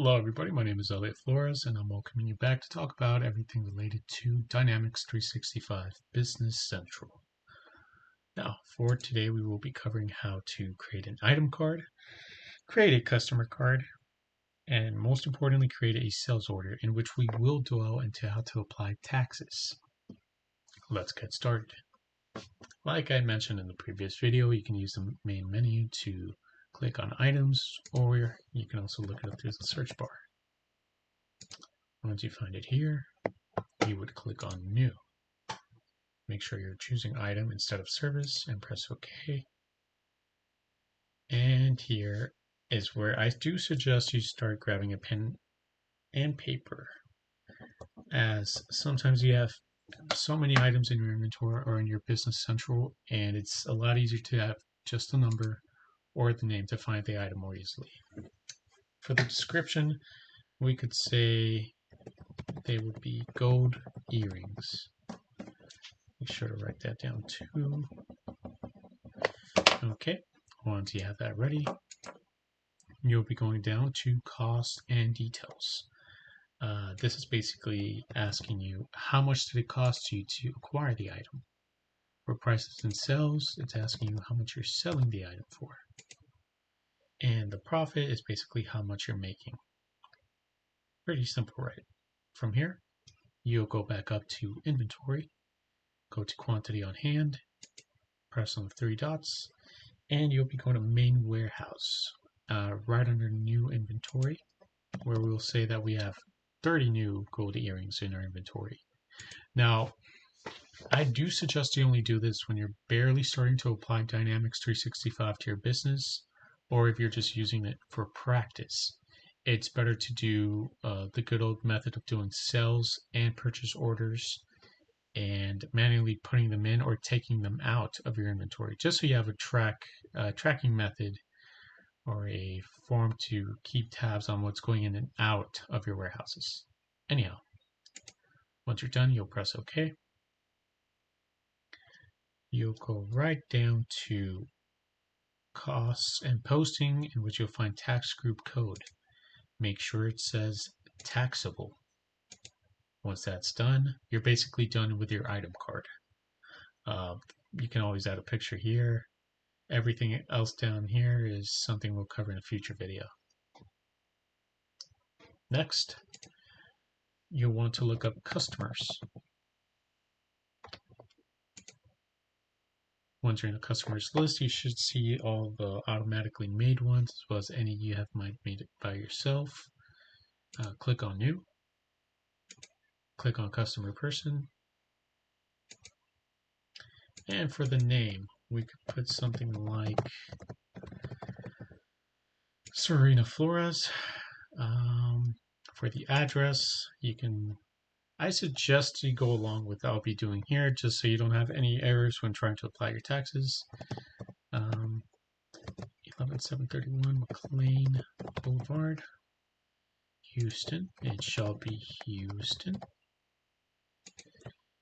Hello everybody, my name is Elliot Flores and I'm welcoming you back to talk about everything related to Dynamics 365 Business Central. Now, for today we will be covering how to create an item card, create a customer card, and most importantly create a sales order in which we will dwell into how to apply taxes. Let's get started. Like I mentioned in the previous video, you can use the main menu to click on items, or you can also look it up through the search bar. Once you find it here, you would click on New. Make sure you're choosing item instead of service and press OK. And here is where I do suggest you start grabbing a pen and paper, as sometimes you have so many items in your inventory or in your Business Central, and it's a lot easier to have just a number or the name to find the item more easily. For the description, we could say they would be gold earrings. Make sure to write that down too. Okay, once you have that ready, you'll be going down to cost and details. This is basically asking you how much did it cost you to acquire the item. For prices and sales, it's asking you how much you're selling the item for. And the profit is basically how much you're making. Pretty simple, right? From here, you'll go back up to inventory, go to quantity on hand, press on the three dots, and you'll be going to main warehouse, right under new inventory, where we'll say that we have 30 new gold earrings in our inventory. Now, I do suggest you only do this when you're barely starting to apply Dynamics 365 to your business, or if you're just using it for practice. It's better to do the good old method of doing sales and purchase orders and manually putting them in or taking them out of your inventory, just so you have a tracking method or a form to keep tabs on what's going in and out of your warehouses. Anyhow, once you're done, you'll press OK. You'll go right down to costs and posting, in which you'll find tax group code. Make sure it says taxable. Once that's done, you're basically done with your item card. You can always add a picture here. Everything else down here is something we'll cover in a future video. Next, you'll want to look up customers. Once you're in the customers list, you should see all the automatically made ones, as well as any you have made it by yourself. Click on New. Click on Customer Person. And for the name, we could put something like Serena Flores. For the address, I suggest you go along with what I'll be doing here, just so you don't have any errors when trying to apply your taxes. 11731 McLean Boulevard, Houston. It shall be Houston.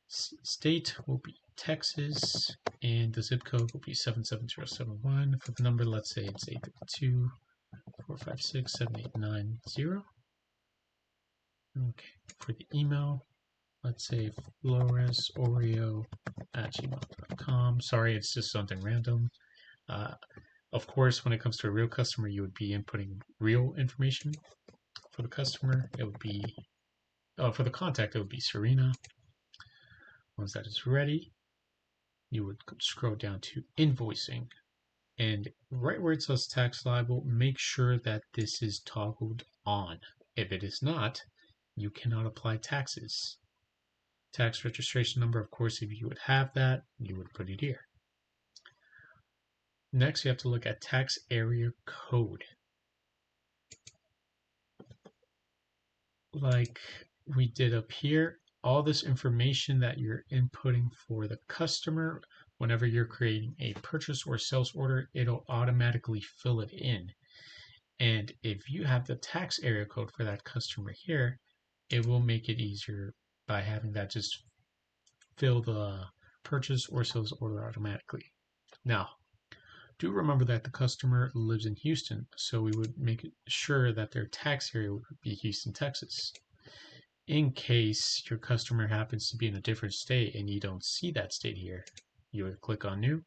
State will be Texas, and the zip code will be 77071. For the number, let's say it's 832-456-7890. Okay, for the email, let's say floresoreo@gmail.com. Sorry, it's just something random. Of course, when it comes to a real customer, you would be inputting real information. For the customer, it would be, for the contact, it would be Serena. Once that is ready, you would scroll down to invoicing. And right where it says tax liable, make sure that this is toggled on. If it is not, you cannot apply taxes. Tax registration number, of course, if you would have that, you would put it here. Next, you have to look at tax area code. Like we did up here, all this information that you're inputting for the customer, whenever you're creating a purchase or sales order, it'll automatically fill it in. And if you have the tax area code for that customer here, it will make it easier by having that just fill the purchase or sales order automatically. Now, Do remember that the customer lives in Houston, so we would make sure that their tax area would be Houston, Texas. In case your customer happens to be in a different state and you don't see that state here, you would click on New.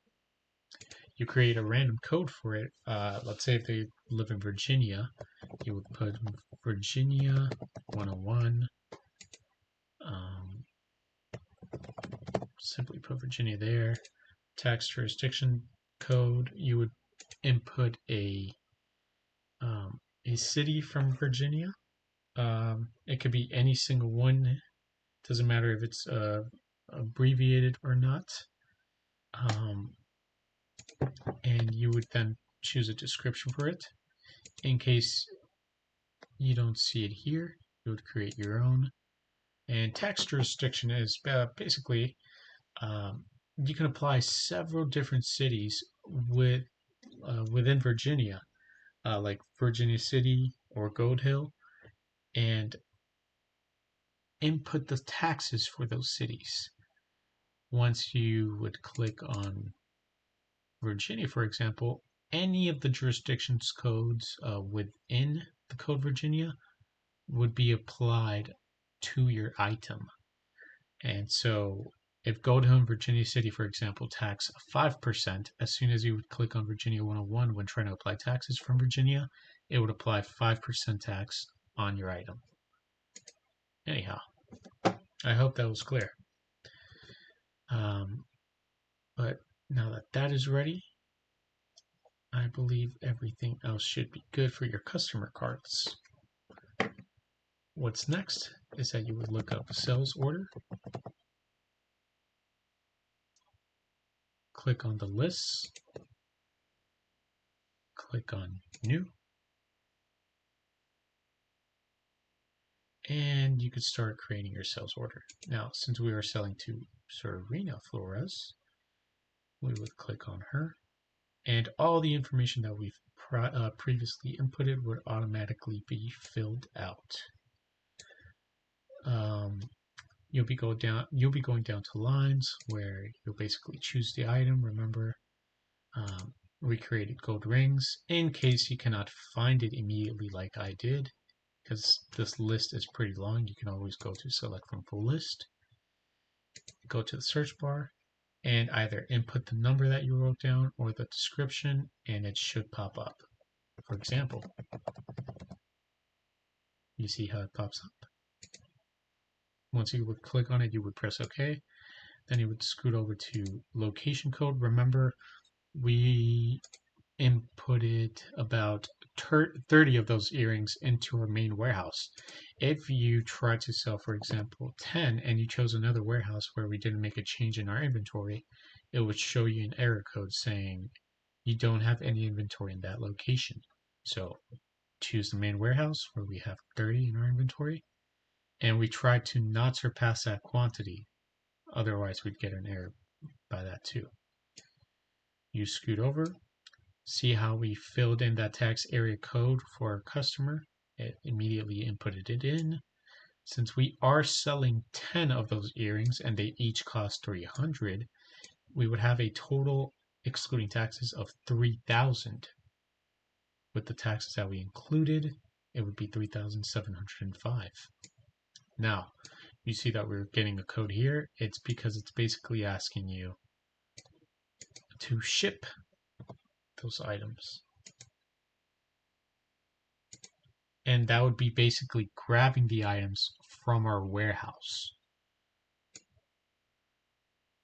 You create a random code for it. Let's say if they live in Virginia, you would put Virginia 101. Simply put Virginia there. Tax jurisdiction code, you would input a city from Virginia. It could be any single one. Doesn't matter if it's abbreviated or not. And you would then choose a description for it. In case you don't see it here, you would create your own. And tax jurisdiction is basically you can apply several different cities within Virginia, like Virginia City or Gold Hill, and input the taxes for those cities. Once you would click on Virginia, for example, any of the jurisdictions codes within the code Virginia would be applied to your item. And so if Gold Hill and Virginia City, for example, tax 5%, as soon as you would click on Virginia 101 when trying to apply taxes from Virginia, it would apply 5% tax on your item. Anyhow, I hope that was clear. But now that that is ready, I believe everything else should be good for your customer cards. What's next is that you would look up sales order, click on the lists, click on new, and you could start creating your sales order. Now, since we are selling to Serena Flores, we would click on her, and all the information that we've previously inputted would automatically be filled out. You'll be going down to lines where you'll basically choose the item. Remember, we created gold rings. In case you cannot find it immediately like I did, because this list is pretty long, you can always go to select from full list, go to the search bar, and either input the number that you wrote down or the description, and it should pop up. For example, you see how it pops up? Once you would click on it, you would press OK. Then you would scoot over to location code. Remember, we inputted about 30 of those earrings into our main warehouse. If you try to sell, for example, 10 and you chose another warehouse where we didn't make a change in our inventory, it would show you an error code saying you don't have any inventory in that location. So choose the main warehouse where we have 30 in our inventory, and we try to not surpass that quantity. Otherwise, we'd get an error by that too. You scoot over, see how we filled in that tax area code for our customer. It immediately inputted it in. Since we are selling 10 of those earrings and they each cost $300, we would have a total, excluding taxes, of $3,000. With the taxes that we included, it would be $3,705. Now, you see that we're getting a code here. It's because it's basically asking you to ship those items. And that would be basically grabbing the items from our warehouse.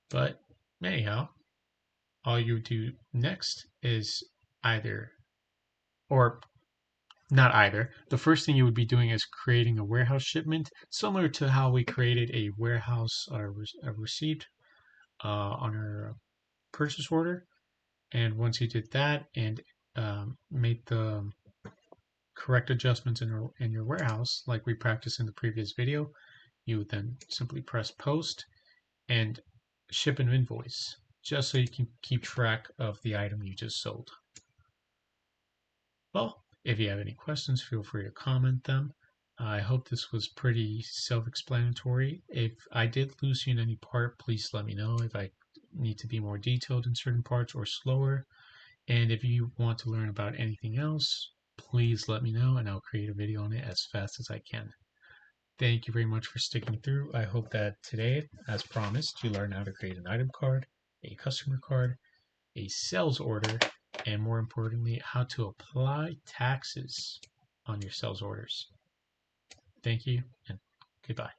But anyhow, all you do next is the first thing you would be doing is creating a warehouse shipment, similar to how we created a warehouse receipt on our purchase order. And once you did that and made the correct adjustments in your warehouse, like we practiced in the previous video, you would then simply press post and ship an invoice, just so you can keep track of the item you just sold. Well, if you have any questions, feel free to comment them. I hope this was pretty self-explanatory. If I did lose you in any part, please let me know. If I need to be more detailed in certain parts or slower, And if you want to learn about anything else, please let me know and I'll create a video on it as fast as I can. Thank you very much for sticking through. I hope that today, as promised, you learn how to create an item card, a customer card, a sales order, and more importantly, how to apply taxes on your sales orders. Thank you and goodbye.